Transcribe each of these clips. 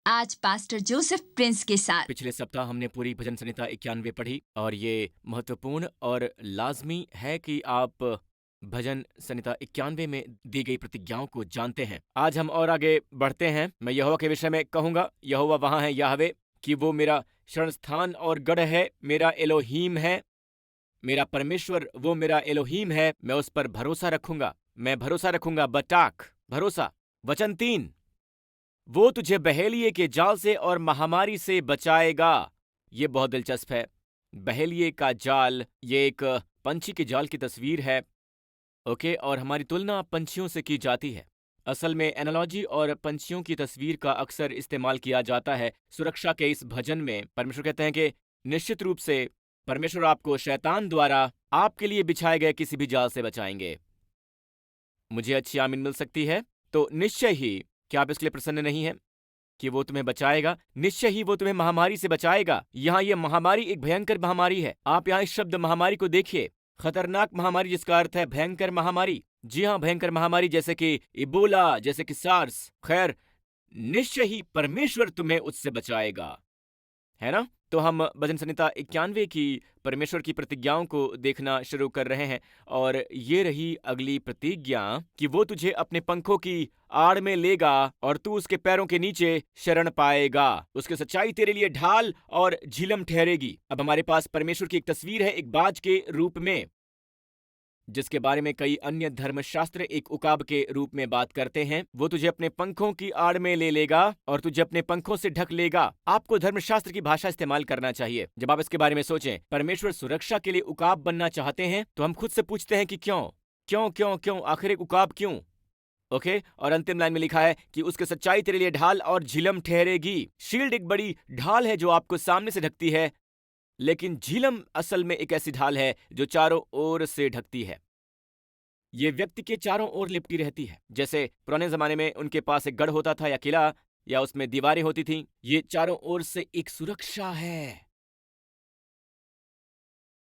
आज pastor Joseph Prince के साथ। पिछले सप्ताह हमने पूरी भजन संहिता 91 पढ़ी और ये महत्वपूर्ण और लाजमी है कि आप भजन संहिता 91 में दी गई प्रतिज्ञाओं को जानते हैं। आज हम और आगे बढ़ते हैं। मैं यहोवा के विषय में कहूंगा, यहोवा वहां है याहवे, कि वो मेरा शरण स्थान और गढ़ है, मेरा एलोहीम है, मेरा परमेश्वर वो मेरा एलोहीम है, मैं उस पर भरोसा रखूंगा, मैं भरोसा रखूंगा। बटाक भरोसा। वचन 3, वो तुझे बहेलिये के जाल से और महामारी से बचाएगा। ये बहुत दिलचस्प है। बहेलिये का जाल, ये एक पंछी के जाल की तस्वीर है। ओके, और हमारी तुलना पंछियों से की जाती है। असल में एनालॉजी और पंछियों की तस्वीर का अक्सर इस्तेमाल किया जाता है सुरक्षा के इस भजन में। परमेश्वर कहते हैं कि निश्चित रूप से परमेश्वर आपको शैतान द्वारा आपके लिए बिछाए गए किसी भी जाल से बचाएंगे। मुझे अच्छी आमीन मिल सकती है? तो निश्चय ही, क्या आप इसके लिए प्रसन्न नहीं हैं कि वो तुम्हें बचाएगा? निश्चय ही वो तुम्हें महामारी से बचाएगा। यहाँ ये महामारी एक भयंकर महामारी है। आप यहाँ इस शब्द महामारी को देखिए, खतरनाक महामारी, जिसका अर्थ है भयंकर महामारी। जी हाँ, भयंकर महामारी, जैसे कि इबोला, जैसे कि सार्स। खैर, निश्चय ही परमेश्वर तुम्हें उससे बचाएगा, है ना? तो हम भजन संहिता 91 की परमेश्वर की प्रतिज्ञाओं को देखना शुरू कर रहे हैं और ये रही अगली प्रतिज्ञा कि वो तुझे अपने पंखों की आड़ में लेगा और तू उसके पैरों के नीचे शरण पाएगा। उसकी सच्चाई तेरे लिए ढाल और झिलम ठहरेगी। अब हमारे पास परमेश्वर की एक तस्वीर है, एक बाज के रूप में, जिसके बारे में कई अन्य धर्मशास्त्र एक उकाब के रूप में बात करते हैं। वो तुझे अपने पंखों की आड़ में ले लेगा और तुझे अपने पंखों से ढक लेगा। आपको धर्मशास्त्र की भाषा इस्तेमाल करना चाहिए जब आप इसके बारे में सोचें। परमेश्वर सुरक्षा के लिए उकाब बनना चाहते हैं, तो हम खुद से पूछते हैं कि क्यों क्यों क्यों क्यों, आखिर एक उकाब क्यों? ओके, और अंतिम लाइन में लिखा है कि उसकी सच्चाई तेरे लिए ढाल और झिलम ठहरेगी। शील्ड एक बड़ी ढाल है जो आपको सामने से ढकती है, लेकिन झिलम असल में एक ऐसी ढाल है जो चारों ओर से ढकती है। ये व्यक्ति के चारों ओर लिपटी रहती है। जैसे पुराने जमाने में उनके पास एक गढ़ होता था या किला, या उसमें दीवारें होती थीं। ये चारों ओर से एक सुरक्षा है।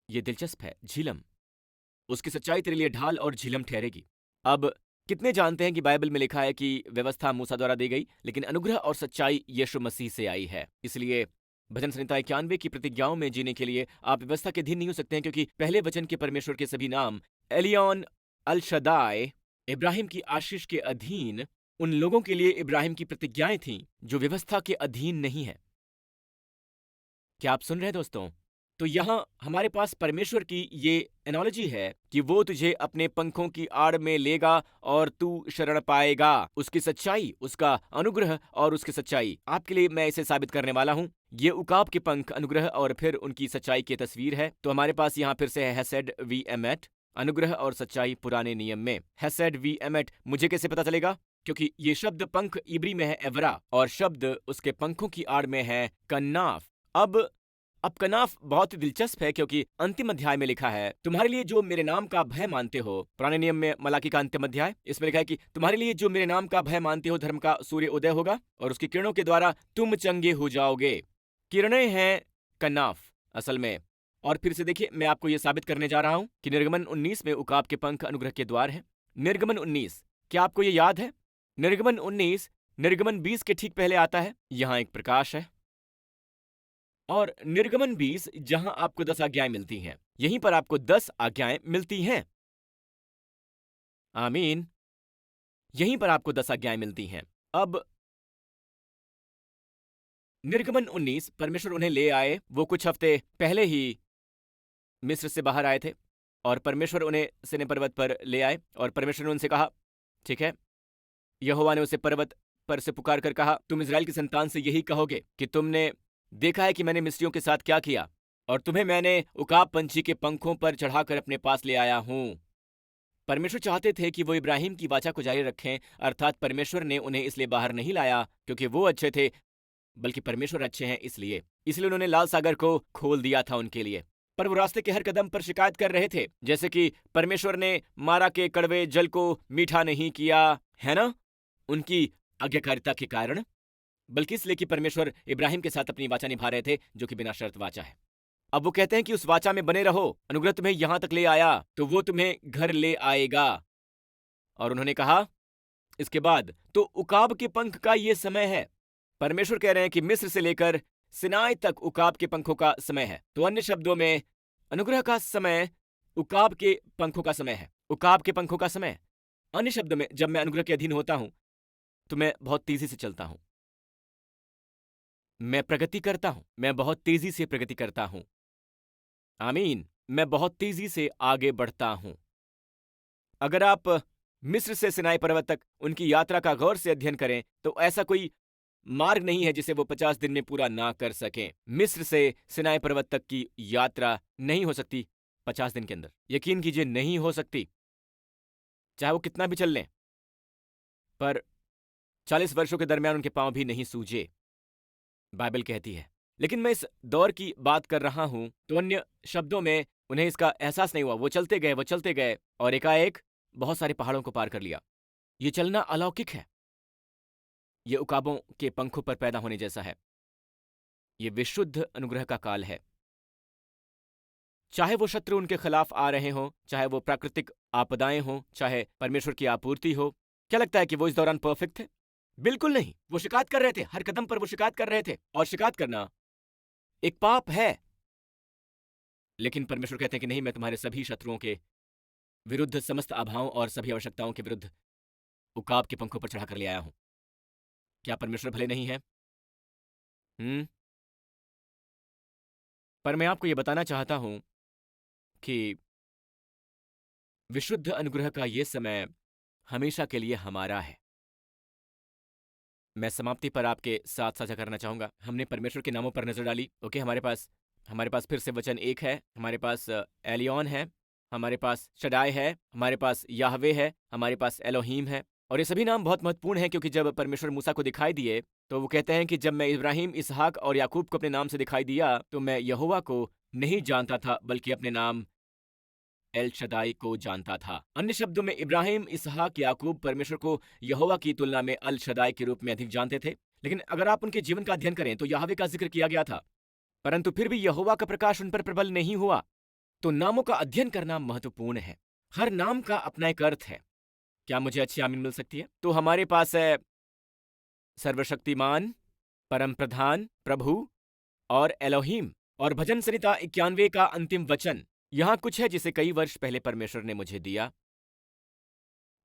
ये दिलचस्प है। झिलम, उसकी सच्चाई तेरे लिए ढाल और झिलम ठहरेगी। अब कितने जानते हैं कि बाइबल में लिखा है कि व्यवस्था मूसा द्वारा दी गई, लेकिन अनुग्रह और सच्चाई यीशु मसीह से आई है। इसलिए भजन संहिता 91 की प्रतिज्ञाओं में जीने के लिए आप व्यवस्था के अधीन नहीं हो सकते हैं, क्योंकि पहले वचन के परमेश्वर के सभी नाम एलियन, अल शदाय, इब्राहिम की आशीष के अधीन उन लोगों के लिए इब्राहिम की प्रतिज्ञाएं थीं जो व्यवस्था के अधीन नहीं है। क्या आप सुन रहे हैं दोस्तों? तो यहाँ हमारे पास परमेश्वर की ये एनालॉजी है कि वो तुझे अपने पंखों की आड़ में लेगा और तू शरण पाएगा। उसकी सच्चाई, उसका अनुग्रह और उसकी सच्चाई, आपके लिए मैं इसे साबित करने वाला हूँ। ये उकाब के पंख अनुग्रह और फिर उनकी सच्चाई की तस्वीर है। तो हमारे पास यहाँ फिर से है हेसेड वी एमेट, अनुग्रह और सच्चाई पुराने नियम में। हेसेड वी एमेट मुझे कैसे पता चलेगा? क्योंकि ये शब्द पंख इब्री में है एवरा, और शब्द उसके पंखों की आड़ में है कन्नाफ। अब कनाफ बहुत ही दिलचस्प है, क्योंकि अंतिम अध्याय में लिखा है, तुम्हारे लिए जो मेरे नाम का भय मानते हो। पुराने नियम में मलाकी का अंतिम अध्याय, इसमें लिखा है कि तुम्हारे लिए जो मेरे नाम का भय मानते हो, धर्म का सूर्य उदय होगा और उसकी किरणों के द्वारा तुम चंगे हो जाओगे। किरणें हैं कनाफ असल में। और फिर से देखिए, मैं आपको यह साबित करने जा रहा हूं कि निर्गमन 19 में उकाब के पंख अनुग्रह के द्वार है। निर्गमन 19, क्या आपको यह याद है? निर्गमन 19 निर्गमन 20 के ठीक पहले आता है। यहां एक प्रकाश है। और निर्गमन 20 जहां आपको 10 आज्ञाएं मिलती हैं, यहीं पर आपको 10 आज्ञाएं मिलती हैं। आमीन। यहीं पर आपको 10 आज्ञाएं मिलती हैं। अब निर्गमन 19, परमेश्वर उन्हें ले आए। वो कुछ हफ्ते पहले ही मिस्र से बाहर आए थे और परमेश्वर उन्हें सिने पर्वत पर ले आए और परमेश्वर ने उनसे कहा, ठीक है। यहोवा ने उसे पर्वत पर से पुकार कर कहा, तुम इज़राइल की संतान से यही कहोगे कि तुमने देखा है कि मैंने मिस्रियों के साथ क्या किया, और तुम्हें मैंने उकाब पंछी के पंखों पर चढ़ाकर अपने पास ले आया हूं। परमेश्वर चाहते थे कि वो इब्राहिम की वाचा को जारी रखें, अर्थात परमेश्वर ने उन्हें इसलिए बाहर नहीं लाया क्योंकि वो अच्छे थे, बल्कि परमेश्वर अच्छे हैं इसलिए उन्होंने लाल सागर को खोल दिया था उनके लिए। पर वो रास्ते के हर कदम पर शिकायत कर रहे थे, जैसे कि परमेश्वर ने मारा के कड़वे जल को मीठा नहीं किया, है ना? उनकी आज्ञाकारिता के कारण, बल्कि इसलिए कि परमेश्वर इब्राहिम के साथ अपनी वाचा निभा रहे थे, जो कि बिना शर्त वाचा है। अब वो कहते हैं कि उस वाचा में बने रहो, अनुग्रह तुम्हें यहां तक ले आया तो वो तुम्हें घर ले आएगा। और उन्होंने कहा इसके बाद, तो उकाब के पंख का ये समय है। परमेश्वर कह रहे हैं कि मिस्र से लेकर सिनाई तक उकाब के पंखों का समय है। तो अन्य शब्दों में अनुग्रह का समय उकाब के पंखों का समय है। उकाब के पंखों का समय। अन्य शब्दों में जब मैं अनुग्रह के अधीन होता हूं तो मैं बहुत तेजी से चलता हूं, मैं प्रगति करता हूं, मैं बहुत तेजी से प्रगति करता हूं। आमीन। मैं बहुत तेजी से आगे बढ़ता हूं। अगर आप मिस्र से सिनाई पर्वत तक उनकी यात्रा का गौर से अध्ययन करें तो ऐसा कोई मार्ग नहीं है जिसे वो 50 दिन में पूरा ना कर सकें। मिस्र से सिनाई पर्वत तक की यात्रा नहीं हो सकती 50 दिन के अंदर। यकीन कीजिए, नहीं हो सकती, चाहे वो कितना भी चल लें। पर 40 वर्षों के दरमियान उनके पांव भी नहीं सूजे, बाइबल कहती है। लेकिन मैं इस दौर की बात कर रहा हूं तो अन्य शब्दों में उन्हें इसका एहसास नहीं हुआ। वो चलते गए और एकाएक बहुत सारे पहाड़ों को पार कर लिया। ये चलना अलौकिक है। ये उकाबों के पंखों पर पैदा होने जैसा है। ये विशुद्ध अनुग्रह का काल है। चाहे वो शत्रु उनके खिलाफ आ रहे हों, चाहे वो प्राकृतिक आपदाएं हों, चाहे परमेश्वर की आपूर्ति हो। क्या लगता है कि वो इस दौरान परफेक्ट थे? बिल्कुल नहीं। वो शिकायत कर रहे थे, हर कदम पर वो शिकायत कर रहे थे, और शिकायत करना एक पाप है। लेकिन परमेश्वर कहते हैं कि नहीं, मैं तुम्हारे सभी शत्रुओं के विरुद्ध, समस्त अभावों और सभी आवश्यकताओं के विरुद्ध उकाब के पंखों पर चढ़ा कर ले आया हूं। क्या परमेश्वर भले नहीं है? पर मैं आपको यह बताना चाहता हूं कि विशुद्ध अनुग्रह का यह समय हमेशा के लिए हमारा है। मैं समाप्ति पर आपके साथ साझा करना चाहूंगा। हमने परमेश्वर के नामों पर नजर डाली। ओके, हमारे पास फिर से वचन एक है, हमारे पास एलियॉन है, हमारे पास शडाय है, हमारे पास याहवे है, हमारे पास एलोहीम है। और ये सभी नाम बहुत महत्वपूर्ण हैं, क्योंकि जब परमेश्वर मूसा को दिखाई दिए तो वो कहते हैं कि जब मैं इब्राहिम, इसहाक और याकूब को अपने नाम से दिखाई दिया तो मैं यहोवा को नहीं जानता था, बल्कि अपने नाम एल शदाई को जानता था। अन्य शब्दों में इब्राहिम, इसहाक, याकूब परमेश्वर को यहोवा की तुलना में अल शदाई के रूप में अधिक जानते थे। लेकिन अगर आप उनके जीवन का अध्ययन करें तो याहवे का जिक्र किया गया था, परंतु फिर भी यहोवा का प्रकाश उन पर प्रबल नहीं हुआ। तो नामों का अध्ययन करना महत्वपूर्ण है। हर नाम का अपना एक अर्थ है। क्या मुझे अच्छी आमीन मिल सकती है? तो हमारे पास है सर्वशक्तिमान, परम प्रधान, प्रभु और एलोहीम। और भजन संहिता 91 का अंतिम वचन यहां कुछ है जिसे कई वर्ष पहले परमेश्वर ने मुझे दिया।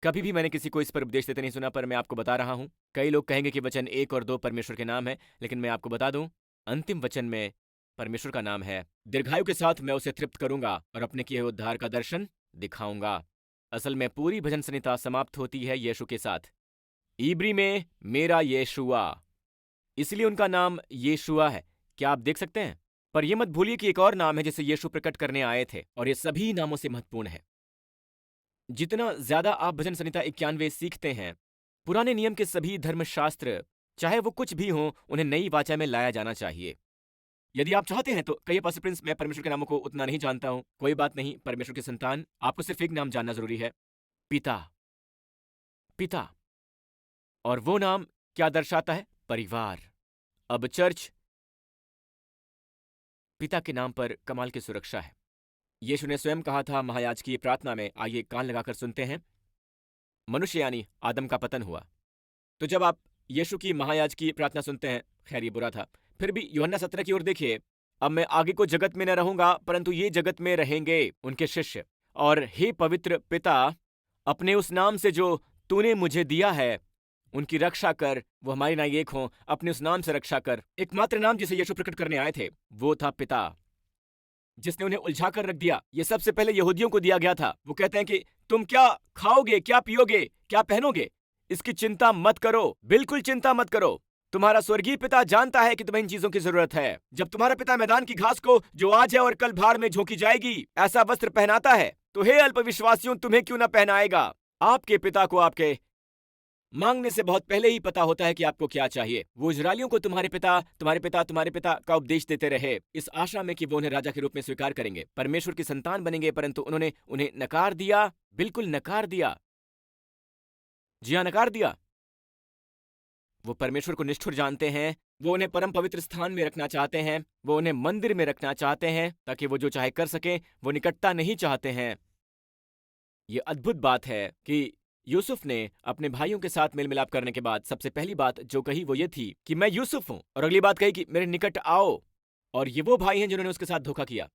कभी भी मैंने किसी को इस पर उपदेश देते नहीं सुना, पर मैं आपको बता रहा हूं। कई लोग कहेंगे कि वचन 1 और 2 परमेश्वर के नाम है, लेकिन मैं आपको बता दूं, अंतिम वचन में परमेश्वर का नाम है। दीर्घायु के साथ मैं उसे तृप्त करूंगा और अपने किए हुए उद्धार का दर्शन दिखाऊंगा। असल में पूरी भजन संहिता समाप्त होती है यीशु के साथ। इब्री में मेरा यीशुआ, इसलिए उनका नाम यीशुआ है। क्या आप देख सकते हैं? पर यह मत भूलिए कि एक और नाम है जिसे यीशु प्रकट करने आए थे, और ये सभी नामों से महत्वपूर्ण है। जितना ज्यादा आप भजन संहिता 91 सीखते हैं, पुराने नियम के सभी धर्मशास्त्र, चाहे वो कुछ भी हों, उन्हें नई वाचा में लाया जाना चाहिए। यदि आप चाहते हैं तो कहिए, पास्टर प्रिंस, मैं परमेश्वर के नामों को उतना नहीं जानता हूं। कोई बात नहीं, परमेश्वर के संतान, आपको सिर्फ एक नाम जानना जरूरी है, पिता। पिता। और वो नाम क्या दर्शाता है? परिवार। अब चर्च पिता के नाम पर कमाल की सुरक्षा है। यीशु ने स्वयं कहा था महायाजकीय प्रार्थना में, आइए कान लगाकर सुनते हैं। मनुष्य यानी आदम का पतन हुआ। तो जब आप यीशु की महायाजकीय प्रार्थना सुनते हैं, खैर ये बुरा था, फिर भी यूहन्ना 17 की ओर देखिए। अब मैं आगे को जगत में न रहूंगा, परंतु ये जगत में रहेंगे उनके शिष्य। और हे पवित्र पिता, अपने उस नाम से जो तूने मुझे दिया है उनकी रक्षा कर, वो हमारी नाई एक हों, अपने उस नाम से रक्षा कर। एकमात्र नाम जिसे यीशु प्रकट करने आए थे वो था पिता, जिसने उन्हें उलझा कर रख दिया। ये सबसे पहले यहूदियों को दिया गया था। वो कहते हैं कि तुम क्या खाओगे, क्या पियोगे, क्या पहनोगे, इसकी चिंता मत करो, बिल्कुल चिंता मत करो। तुम्हारा स्वर्गीय पिता जानता है कि तुम्हें इन चीजों की जरूरत है। जब तुम्हारा पिता मैदान की घास को, जो आज है और कल भाड़ में झोंकी जाएगी, ऐसा वस्त्र पहनाता है, तो हे अल्पविश्वासियों, तुम्हें क्यों ना पहनाएगा। आपके पिता को आपके मांगने से बहुत पहले ही पता होता है कि आपको क्या चाहिए। वो इजरायलियों को तुम्हारे पिता का उपदेश देते रहे, इस आशा में कि वो उन्हें राजा के रूप में स्वीकार करेंगे, परमेश्वर की संतान बनेंगे, परंतु उन्होंने उन्हें नकार दिया, बिल्कुल नकार दिया। जी हाँ, नकार दिया। वो परमेश्वर को निष्ठुर जानते हैं। वो उन्हें परम पवित्र स्थान में रखना चाहते हैं, वो उन्हें मंदिर में रखना चाहते हैं, ताकि वो जो चाहे कर सकें। वो निकटता नहीं चाहते हैं। ये अद्भुत बात है कि यूसुफ ने अपने भाइयों के साथ मेल मिलाप करने के बाद सबसे पहली बात जो कही वो ये थी कि मैं यूसुफ हूं, और अगली बात कही कि मेरे निकट आओ। और ये वो भाई हैं जिन्होंने उसके साथ धोखा किया,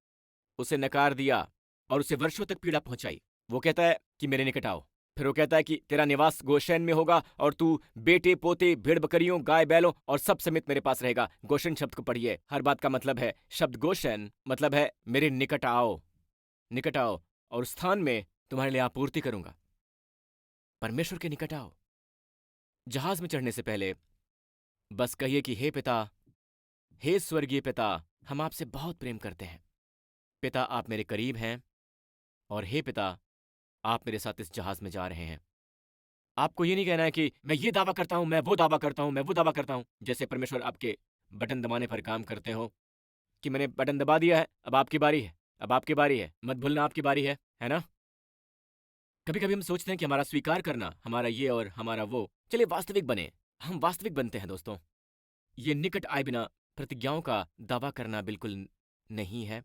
उसे नकार दिया और उसे वर्षों तक पीड़ा पहुंचाई। वो कहता है कि मेरे निकट आओ, फिर वो कहता है कि तेरा निवास गोशेन में होगा और तू बेटे पोते भेड़ बकरियों गाय बैलों और सब समेत मेरे पास रहेगा। गोशेन शब्द को पढ़िए, हर बात का मतलब है, शब्द गोशेन मतलब है मेरे निकट आओ, निकट आओ और स्थान में तुम्हारे लिए आपूर्ति करूंगा। परमेश्वर के निकट आओ। जहाज में चढ़ने से पहले बस कहिए कि हे पिता, हे स्वर्गीय पिता, हम आपसे बहुत प्रेम करते हैं। पिता, आप मेरे करीब हैं, और हे पिता, आप मेरे साथ इस जहाज में जा रहे हैं। आपको ये नहीं कहना है कि मैं ये दावा करता हूं, मैं वो दावा करता हूं, मैं वो दावा करता हूं, जैसे परमेश्वर आपके बटन दबाने पर काम करते हो कि मैंने बटन दबा दिया है, अब आपकी बारी है, अब आपकी बारी है, मत भूलना आपकी बारी है ना? कभी कभी हम सोचते हैं कि हमारा स्वीकार करना, हमारा ये और हमारा वो, चलिए वास्तविक बने। हम वास्तविक बनते हैं दोस्तों। ये निकट आए बिना प्रतिज्ञाओं का दावा करना बिल्कुल नहीं है।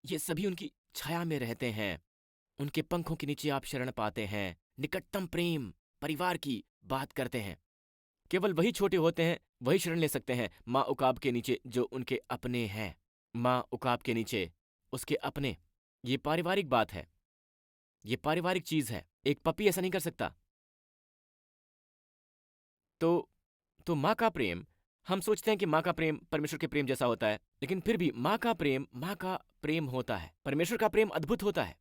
ये सभी उनकी छाया में रहते हैं, उनके पंखों के नीचे आप शरण पाते हैं, निकटतम प्रेम परिवार की बात करते हैं। केवल वही छोटे होते हैं, वही शरण ले सकते हैं माँ उकाब के नीचे जो उनके अपने हैं। माँ उकाब के नीचे उसके अपने। ये पारिवारिक बात है, ये पारिवारिक चीज है। एक पपी ऐसा नहीं कर सकता। तो तो माँ का प्रेम, हम सोचते हैं कि माँ का प्रेम परमेश्वर के प्रेम जैसा होता है, लेकिन फिर भी माँ का प्रेम होता है। परमेश्वर का प्रेम अद्भुत होता है।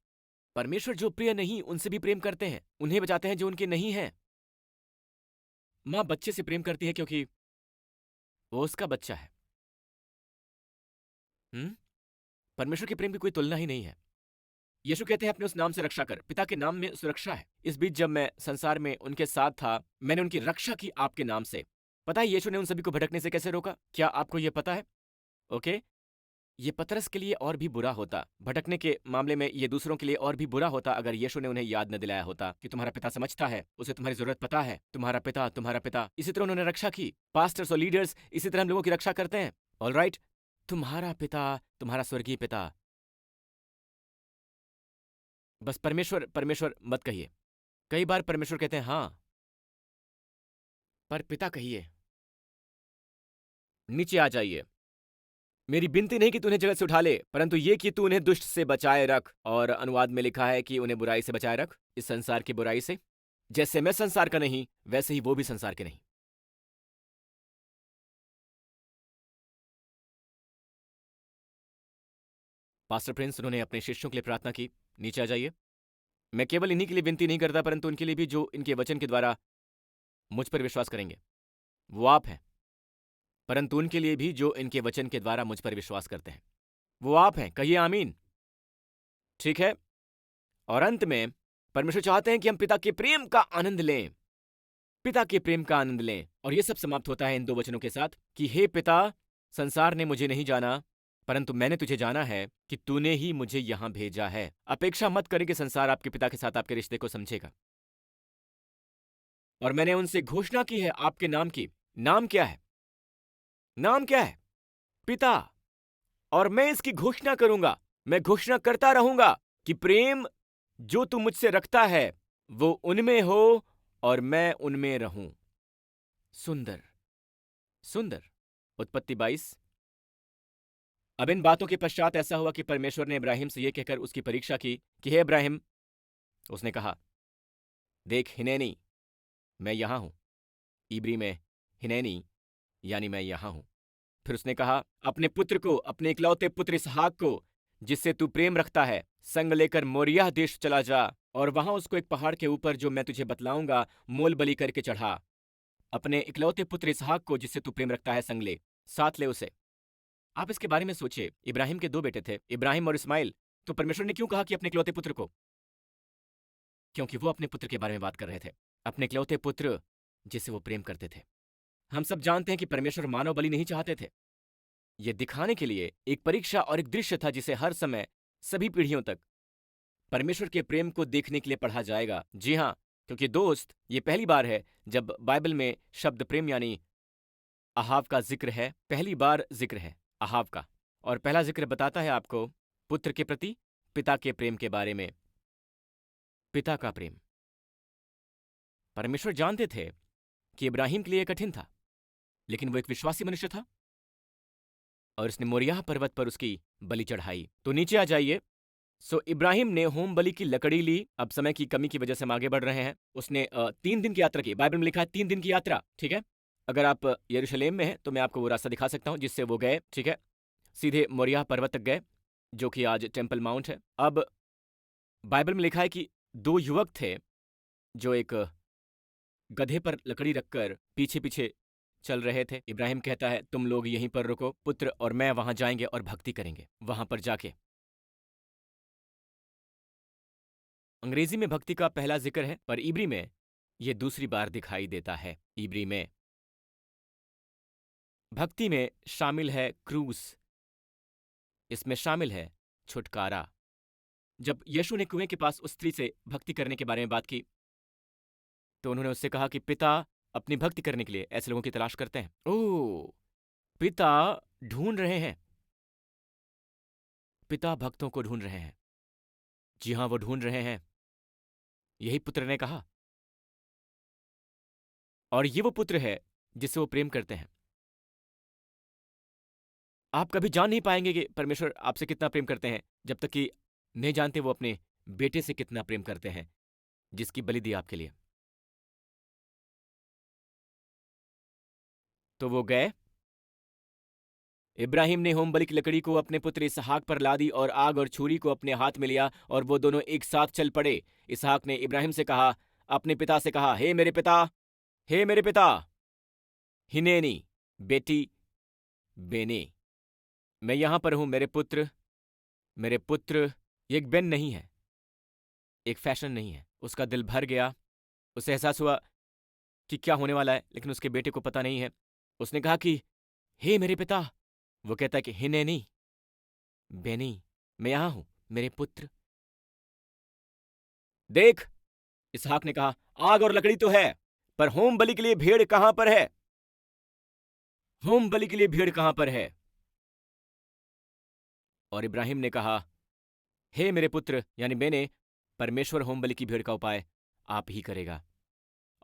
परमेश्वर जो प्रिय नहीं उनसे भी प्रेम करते हैं, उन्हें बचाते हैं जो उनके नहीं हैं। माँ बच्चे से प्रेम करती है क्योंकि वो उसका बच्चा है। परमेश्वर के प्रेम की कोई तुलना ही नहीं है। यीशु कहते हैं अपने उस नाम से रक्षा कर, पिता के नाम में सुरक्षा है। इस बीच जब मैं संसार में उनके साथ था, मैंने उनकी रक्षा की आपके नाम से। पता है यीशु ने उन सभी को भटकने से कैसे रोका? क्या आपको यह पता है? ओके, ये पतरस के लिए और भी बुरा होता, भटकने के मामले में ये दूसरों के लिए और भी बुरा होता अगर यीशु ने उन्हें याद न दिलाया होता कि तुम्हारा पिता समझता है, उसे तुम्हारी जरूरत पता है, तुम्हारा पिता, तुम्हारा पिता। इसी तरह उन्होंने रक्षा की। पास्टर्स और लीडर्स इसी तरह हम लोगों की रक्षा करते हैं। ऑलराइट, तुम्हारा पिता, तुम्हारा स्वर्गीय पिता। बस परमेश्वर परमेश्वर मत कहिए। कई बार परमेश्वर कहते हैं हाँ, पर पिता कहिए। नीचे आ जाइए। मेरी विनती नहीं कि तू उन्हें जगत से उठा ले, परंतु ये कि तू उन्हें दुष्ट से बचाए रख। और अनुवाद में लिखा है कि उन्हें बुराई से बचाए रख, इस संसार की बुराई से। जैसे मैं संसार का नहीं, वैसे ही वो भी संसार के नहीं। पास्टर प्रिंस, उन्होंने अपने शिष्यों के लिए प्रार्थना की। नीचे आ जाइए। मैं केवल इन्हीं के लिए विनती नहीं करता, परंतु उनके लिए भी जो इनके वचन के द्वारा मुझ पर विश्वास करेंगे। वो आप हैं। परंतु उनके लिए भी जो इनके वचन के द्वारा मुझ पर विश्वास करते हैं। वो आप हैं। कहिए आमीन। ठीक है। और अंत में परमेश्वर चाहते हैं कि हम पिता के प्रेम का आनंद लें, पिता के प्रेम का आनंद लें। और यह सब समाप्त होता है इन दो वचनों के साथ कि हे पिता, संसार ने मुझे नहीं जाना, परंतु मैंने तुझे जाना है कि तूने ही मुझे यहां भेजा है। अपेक्षा मत करें कि संसार आपके पिता के साथ आपके रिश्ते को समझेगा। और मैंने उनसे घोषणा की है आपके नाम की। नाम क्या है? नाम क्या है? पिता। और मैं इसकी घोषणा करूंगा, मैं घोषणा करता रहूंगा कि प्रेम जो तू मुझसे रखता है वो उनमें हो और मैं उनमें रहूं। सुंदर, सुंदर। उत्पत्ति 22। अब इन बातों के पश्चात ऐसा हुआ कि परमेश्वर ने इब्राहिम से यह कहकर उसकी परीक्षा की कि हे इब्राहिम, उसने कहा, देख हिनैनी, मैं यहां हूं। इब्री में हिनैनी यानी मैं यहां हूं। फिर उसने कहा, अपने पुत्र को, अपने इकलौते पुत्र इसहाक को, जिससे तू प्रेम रखता है, संग लेकर मोरियह देश चला जा और वहां उसको एक पहाड़ के ऊपर जो मैं तुझे बतलाऊंगा मोल बलि करके चढ़ा। अपने इकलौते पुत्र इसहाक को, जिससे तू प्रेम रखता है, संग ले, साथ ले उसे। आप इसके बारे में सोचिए। इब्राहिम के दो बेटे थे, इब्राहिम और इस्माइल। तो परमेश्वर ने क्यों कहा कि अपने इकलौते पुत्र को? क्योंकि वो अपने पुत्र के बारे में बात कर रहे थे, अपने इकलौते पुत्र जिसे वो प्रेम करते थे। हम सब जानते हैं कि परमेश्वर मानव बलि नहीं चाहते थे। यह दिखाने के लिए एक परीक्षा और एक दृश्य था जिसे हर समय सभी पीढ़ियों तक परमेश्वर के प्रेम को देखने के लिए पढ़ा जाएगा। जी हाँ, क्योंकि दोस्त, ये पहली बार है जब बाइबल में शब्द प्रेम यानी अहाव का जिक्र है। पहली बार जिक्र है अहाव का। और पहला जिक्र बताता है आपको पुत्र के प्रति पिता के प्रेम के बारे में। पिता का प्रेम। परमेश्वर जानते थे कि इब्राहिम के लिए कठिन था, लेकिन वो एक विश्वासी मनुष्य था और उसने मोरियाह पर्वत पर उसकी बलि चढ़ाई। तो नीचे आ जाइए। इब्राहिम ने होम बलि की लकड़ी ली। अब समय की कमी की वजह से हम आगे बढ़ रहे हैं। उसने 3 दिन की यात्रा की। बाइबल में लिखा है 3 दिन की यात्रा, ठीक है। अगर आप यरूशलेम में हैं तो मैं आपको वो रास्ता दिखा सकता हूँ जिससे वो गए, ठीक है। सीधे मोरियाह पर्वत तक गए, जो कि आज टेम्पल माउंट है। अब बाइबल में लिखा है कि 2 युवक थे जो एक गधे पर लकड़ी रखकर पीछे पीछे चल रहे थे। इब्राहिम कहता है, तुम लोग यहीं पर रुको, पुत्र और मैं वहां जाएंगे और भक्ति करेंगे। वहां पर जाके अंग्रेजी में भक्ति का पहला जिक्र है, पर इब्री में यह दूसरी बार दिखाई देता है। इब्री में भक्ति में शामिल है क्रूस, इसमें शामिल है छुटकारा। जब यीशु ने कुएं के पास उस स्त्री से भक्ति करने के बारे में बात की, तो उन्होंने उससे कहा कि पिता अपनी भक्ति करने के लिए ऐसे लोगों की तलाश करते हैं। ओह, पिता ढूंढ रहे हैं, पिता भक्तों को ढूंढ रहे हैं। जी हां, वो ढूंढ रहे हैं। यही पुत्र ने कहा, और ये वो पुत्र है जिससे वो प्रेम करते हैं। आप कभी जान नहीं पाएंगे कि परमेश्वर आपसे कितना प्रेम करते हैं जब तक कि नहीं जानते वो अपने बेटे से कितना प्रेम करते हैं, जिसकी बलि दी आपके लिए। तो वो गए। इब्राहिम ने होम बलि की लकड़ी को अपने पुत्र इसहाक पर लादी और आग और छुरी को अपने हाथ में लिया और वो दोनों एक साथ चल पड़े। इसहाक ने इब्राहिम से कहा, अपने पिता से कहा, हे मेरे पिता, हे मेरे पिता। हिनेनी, बेटी बेने, मैं यहां पर हूं मेरे पुत्र, मेरे पुत्र। ये एक बेन नहीं है, एक फैशन नहीं है। उसका दिल भर गया। उसे एहसास हुआ कि क्या होने वाला है, लेकिन उसके बेटे को पता नहीं है। उसने कहा कि हे मेरे पिता। वो कहता है कि हिनेनी, बेनी, मैं यहां हूं मेरे पुत्र। देख, इसहाक ने कहा, आग और लकड़ी तो है, पर होम बलि के लिए भेड़ कहां पर है? होम बलि के लिए भेड़ कहां पर है? और इब्राहिम ने कहा, हे मेरे पुत्र यानी मैंने, परमेश्वर होम बलि की भेड़ का उपाय आप ही करेगा।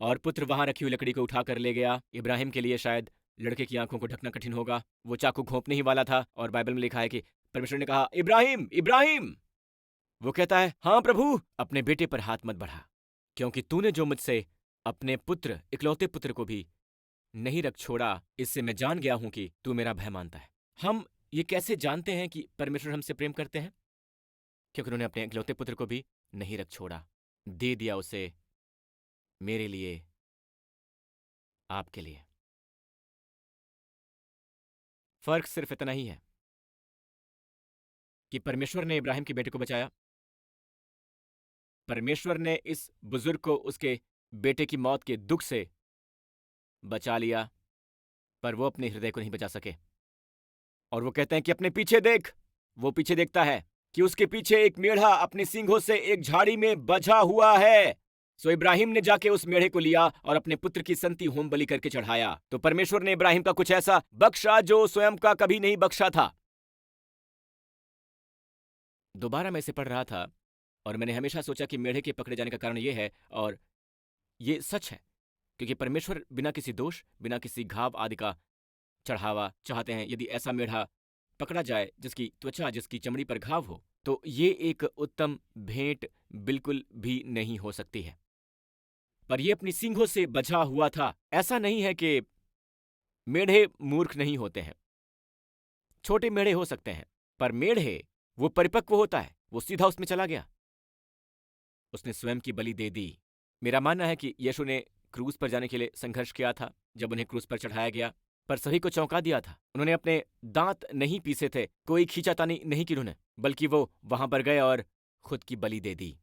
और पुत्र वहां रखी हुई लकड़ी को उठाकर ले गया। इब्राहिम के लिए शायद लड़के की आंखों को ढकना कठिन होगा। वो चाकू घोंपने ही वाला था और बाइबल में लिखा है कि परमेश्वर ने कहा, इब्राहिम, इब्राहिम। वो कहता है, हाँ प्रभु। अपने बेटे पर हाथ मत बढ़ा, क्योंकि तूने जो मुझसे अपने पुत्र, इकलौते पुत्र को भी नहीं रख छोड़ा, इससे मैं जान गया हूं कि तू मेरा भय मानता है। हम ये कैसे जानते हैं कि परमेश्वर हमसे प्रेम करते हैं? क्योंकि उन्होंने अपने इकलौते पुत्र को भी नहीं रख छोड़ा, दे दिया उसे मेरे लिए, आपके लिए। फर्क सिर्फ इतना ही है कि परमेश्वर ने इब्राहिम के बेटे को बचाया। परमेश्वर ने इस बुजुर्ग को उसके बेटे की मौत के दुख से बचा लिया, पर वो अपने हृदय को नहीं बचा सके। और वो कहते हैं कि अपने पीछे देख। वो पीछे देखता है कि उसके पीछे एक मेढ़ा अपने सींगों से एक झाड़ी में बझा हुआ है। इब्राहिम ने जाके उस मेढ़े को लिया और अपने पुत्र की संति होम बलि करके चढ़ाया। तो परमेश्वर ने इब्राहिम का कुछ ऐसा बख्शा जो स्वयं का कभी नहीं बख्शा था। दोबारा मैं इसे पढ़ रहा था और मैंने हमेशा सोचा कि मेढ़े के पकड़े जाने का कारण यह है, और ये सच है, क्योंकि परमेश्वर बिना किसी दोष, बिना किसी घाव आदि का चढ़ावा चाहते हैं। यदि ऐसा मेढ़ा पकड़ा जाए जिसकी त्वचा, जिसकी चमड़ी पर घाव हो, तो ये एक उत्तम भेंट बिल्कुल भी नहीं हो सकती है। पर यह अपनी सींगों से बचा हुआ था। ऐसा नहीं है कि मेढ़े मूर्ख नहीं होते हैं, छोटे मेढ़े हो सकते हैं, पर मेढ़े वो परिपक्व होता है, वो सीधा उसमें चला गया, उसने स्वयं की बलि दे दी। मेरा मानना है कि यीशु ने क्रूस पर जाने के लिए संघर्ष किया था जब उन्हें क्रूस पर चढ़ाया गया, पर सभी को चौंका दिया था। उन्होंने अपने दांत नहीं पीसे थे, कोई खींचातानी नहीं की उन्होंने, बल्कि वो वहां पर गए और खुद की बलि दे दी।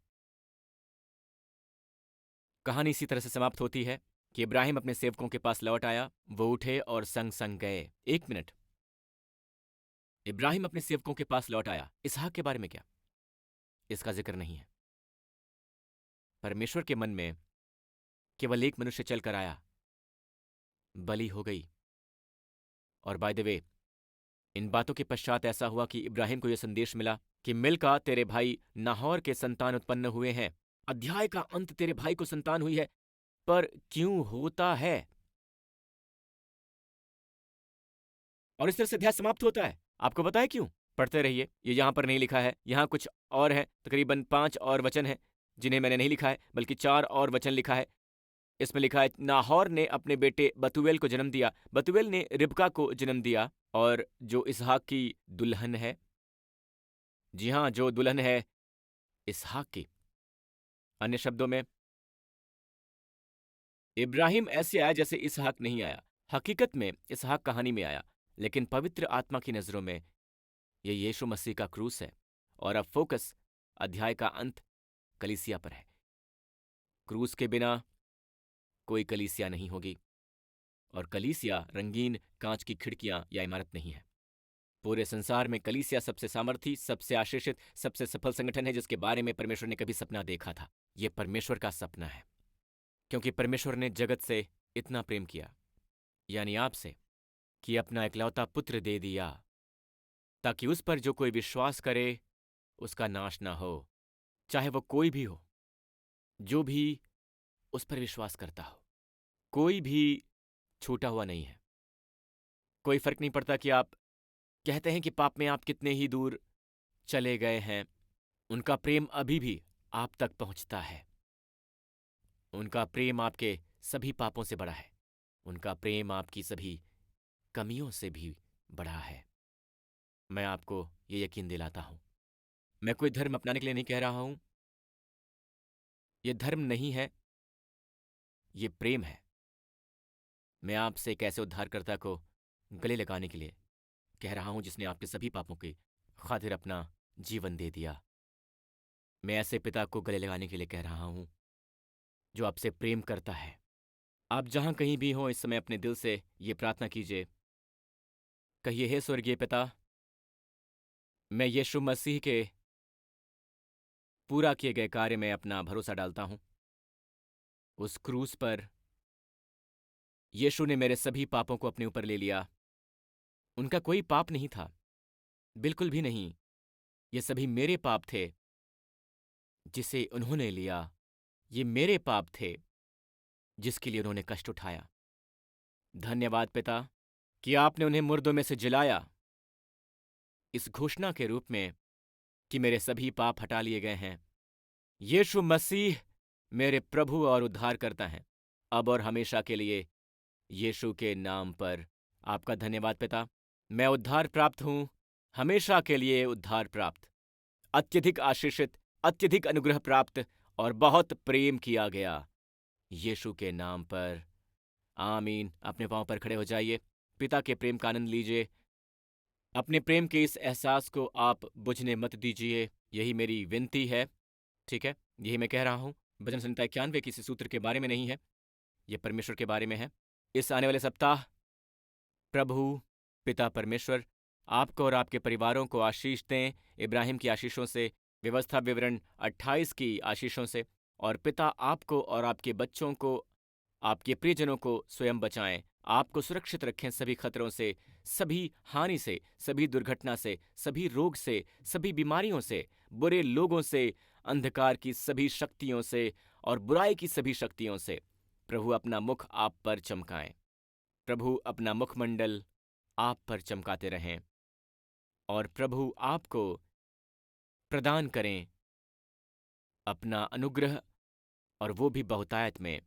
कहानी इसी तरह से समाप्त होती है कि इब्राहिम अपने सेवकों के पास लौट आया। वो उठे और संग संग गए। 1 मिनट, इब्राहिम अपने सेवकों के पास लौट आया। इसहाक के बारे में क्या? इसका जिक्र नहीं है। परमेश्वर के मन में केवल एक मनुष्य चलकर आया, बलि हो गई। और बाय द वे, इन बातों के पश्चात ऐसा हुआ कि इब्राहिम को यह संदेश मिला कि मिल्का तेरे भाई नाहौर के संतान उत्पन्न हुए हैं। अध्याय का अंत तेरे भाई को संतान हुई है। पर क्यों होता है? और इस तरह से अध्याय समाप्त होता है। आपको पता है क्यों? पढ़ते रहिए। ये यहाँ पर नहीं लिखा है, यहाँ कुछ और है। तकरीबन 5 और वचन हैं, जिन्हें मैंने नहीं लिखा है, बल्कि 4 और वचन लिखा है। इसमें लिखा है, नाहोर ने अपने बेटे बतूएल को जन्म दिया, बतूएल ने रिबका को जन्म दिया, और जो इसहाक की दुल्हन है, जी हाँ, जो दुल्हन है इसहाक की। अन्य शब्दों में, इब्राहिम ऐसे आया जैसे इसहाक नहीं आया। हकीकत में इसहाक कहानी में आया, लेकिन पवित्र आत्मा की नज़रों में ये यीशु मसीह का क्रूस है। और अब फोकस अध्याय का अंत कलीसिया पर है। क्रूस के बिना कोई कलीसिया नहीं होगी, और कलीसिया रंगीन कांच की खिड़कियां या इमारत नहीं है। पूरे संसार में कलीसिया सबसे सामर्थी, सबसे आशीषित, सबसे सफल संगठन है जिसके बारे में परमेश्वर ने कभी सपना देखा था। यह परमेश्वर का सपना है, क्योंकि परमेश्वर ने जगत से इतना प्रेम किया, यानी आपसे, कि अपना इकलौता पुत्र दे दिया, ताकि उस पर जो कोई विश्वास करे उसका नाश ना हो, चाहे वो कोई भी हो। जो भी उस पर विश्वास करता हो, कोई भी छूटा हुआ नहीं है। कोई फर्क नहीं पड़ता कि आप कहते हैं कि पाप में आप कितने ही दूर चले गए हैं, उनका प्रेम अभी भी आप तक पहुंचता है। उनका प्रेम आपके सभी पापों से बड़ा है। उनका प्रेम आपकी सभी कमियों से भी बड़ा है। मैं आपको ये यकीन दिलाता हूं। मैं कोई धर्म अपनाने के लिए नहीं कह रहा हूं। ये धर्म नहीं है, ये प्रेम है। मैं आपसे एक ऐसे उद्धारकर्ता को गले लगाने के लिए कह रहा हूं जिसने आपके सभी पापों की खातिर अपना जीवन दे दिया। मैं ऐसे पिता को गले लगाने के लिए कह रहा हूं जो आपसे प्रेम करता है। आप जहां कहीं भी हों, इस समय अपने दिल से ये प्रार्थना कीजिए। कहिए, हे स्वर्गीय पिता, मैं यीशु मसीह के पूरा किए गए कार्य में अपना भरोसा डालता हूं। उस क्रूस पर यीशु ने मेरे सभी पापों को अपने ऊपर ले लिया। उनका कोई पाप नहीं था, बिल्कुल भी नहीं। ये सभी मेरे पाप थे जिसे उन्होंने लिया। ये मेरे पाप थे जिसके लिए उन्होंने कष्ट उठाया। धन्यवाद पिता कि आपने उन्हें मुर्दों में से जिलाया, इस घोषणा के रूप में कि मेरे सभी पाप हटा लिए गए हैं। यीशु मसीह मेरे प्रभु और उद्धारकर्ता हैं, अब और हमेशा के लिए। यीशु के नाम पर आपका धन्यवाद पिता। मैं उद्धार प्राप्त हूं, हमेशा के लिए उद्धार प्राप्त, अत्यधिक आशीषित, अत्यधिक अनुग्रह प्राप्त और बहुत प्रेम किया गया। यीशु के नाम पर आमीन। अपने पांव पर खड़े हो जाइए। पिता के प्रेम का आनंद लीजिए। अपने प्रेम के इस एहसास को आप बुझने मत दीजिए। यही मेरी विनती है, ठीक है? यही मैं कह रहा हूं। भजन संहिता 91 किसी सूत्र के बारे में नहीं है, यह परमेश्वर के बारे में है। इस आने वाले सप्ताह प्रभु पिता परमेश्वर आपको और आपके परिवारों को आशीष दें, इब्राहिम की आशीषों से, व्यवस्था विवरण 28 की आशीषों से। और पिता आपको और आपके बच्चों को, आपके प्रियजनों को स्वयं बचाएं, आपको सुरक्षित रखें सभी खतरों से, सभी हानि से, सभी दुर्घटना से, सभी रोग से, सभी बीमारियों से, बुरे लोगों से, अंधकार की सभी शक्तियों से और बुराई की सभी शक्तियों से। प्रभु अपना मुख आप पर चमकाएं। प्रभु अपना मुखमंडल आप पर चमकाते रहें, और प्रभु आपको प्रदान करें अपना अनुग्रह, और वो भी बहुतायत में।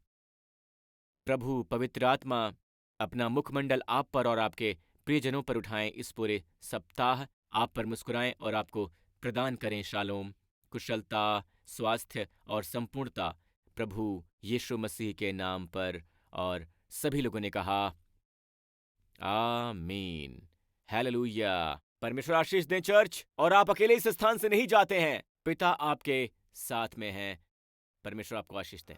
प्रभु पवित्र आत्मा अपना मुखमंडल आप पर और आपके प्रियजनों पर उठाएं। इस पूरे सप्ताह आप पर मुस्कुराएं और आपको प्रदान करें शालोम, कुशलता, स्वास्थ्य और संपूर्णता, प्रभु यीशु मसीह के नाम पर। और सभी लोगों ने कहा आमीन, हालेलुया। परमेश्वर आशीष दें चर्च। और आप अकेले इस स्थान से नहीं जाते हैं, पिता आपके साथ में हैं। परमेश्वर आपको आशीष दें।